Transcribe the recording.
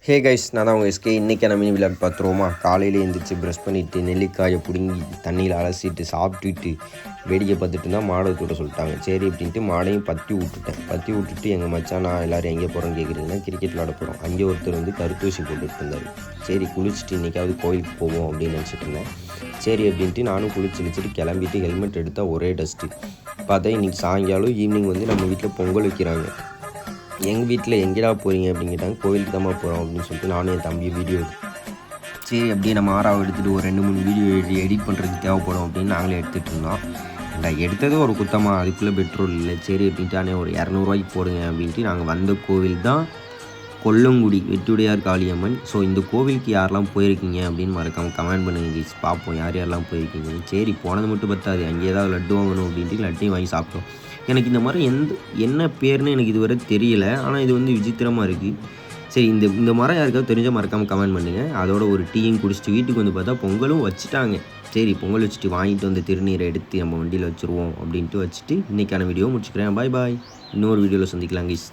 Hey guys, நான் தான் உங்கள் எஸ்கே. இன்றைக்கான மினி விளாட் பார்த்துருவோமா? காலையில் எழுந்திரிச்சு ப்ரஷ் பண்ணிவிட்டு நெல்லிக்காயை பிடுங்கி தண்ணியில் அலசிட்டு சாப்பிட்டுட்டு வேடிக்கை பார்த்துட்டு இருந்தால் மாடை விட சொல்லிட்டாங்க. சரி அப்படின்ட்டு மாடையும் பற்றி விட்டுட்டு எங்கள் மச்சான் நான் எல்லோரும் எங்கே போகிறோன்னு கேட்குறீங்கன்னா கிரிக்கெட் விளாட போகிறோம். அங்கே ஒருத்தர் வந்து கருத்தூசி போட்டுட்டு இருந்தார். சரி குளிச்சுட்டு இன்றைக்காவது கோயிலுக்கு போவோம் அப்படின்னு நினச்சிட்டு இருந்தேன். சரி அப்படின்ட்டு நானும் குளிச்சுட்டு கிளம்பிட்டு ஹெல்மெட் எடுத்தால் ஒரே டஸ்ட்டு. பார்த்தா இன்றைக்கி சாயங்காலம் ஈவினிங் வந்து நம்ம வீட்டில் பொங்கல் வைக்கிறாங்க. எங்கள் வீட்டில் எங்கேடா போகிறீங்க அப்படின்னு கேட்டாங்க. கோவிலுக்கு தான் போகிறோம் அப்படின்னு சொல்லிட்டு நானும் என் தம்பி வீடியோ சரி அப்படியே நம்ம ஆறாவை எடுத்துகிட்டு ஒரு 2-3 வீடியோ எடிட் பண்ணுறதுக்கு தேவைப்படும் அப்படின்னு நாங்களே எடுத்துகிட்டு இருந்தோம். எடுத்தது ஒரு குத்தமாக, அதுக்குள்ளே பெட்ரோல் இல்லை. சரி அப்படின்ட்டு ஒரு 200 போடுங்க அப்படின்ட்டு நாங்கள் வந்த கோவில் தான் கொல்லங்குடி வெட்டுடையார் காளியம்மன். ஸோ இந்த கோவிலுக்கு யாரெல்லாம் போயிருக்கீங்க அப்படின்னு மறக்காமல் கமெண்ட் பண்ணுங்க கைஸ், பார்ப்போம் யார் யாரெல்லாம் போயிருக்கீங்க. சரி போனது மட்டும் பத்தாது, அங்கே ஏதாவது லட்டு வாங்கணும் அப்படின்ட்டு லட்டையும் வாங்கி சாப்பிட்டோம். எனக்கு இந்த மாதிரி என்ன பேர்னு எனக்கு இதுவரை தெரியலை, ஆனால் இது வந்து விசித்திரமாக இருக்குது. சரி இந்த மரம் யாருக்காவது தெரிஞ்சால் மறக்காமல் கமெண்ட் பண்ணுங்கள். அதோட ஒரு டீயும் குடிச்சிட்டு வீட்டுக்கு வந்து பார்த்தா பொங்கலும் வச்சுட்டாங்க. சரி பொங்கல் வச்சுட்டு வாங்கிட்டு வந்து திருநீரை எடுத்து நம்ம வண்டியில் வச்சுருவோம் அப்படின்ட்டு வச்சுட்டு இன்றைக்கான வீடியோ முடிச்சுக்கிறேன். பாய். இன்னொரு வீடியோவில் சந்திக்கலாம் கைஸ்.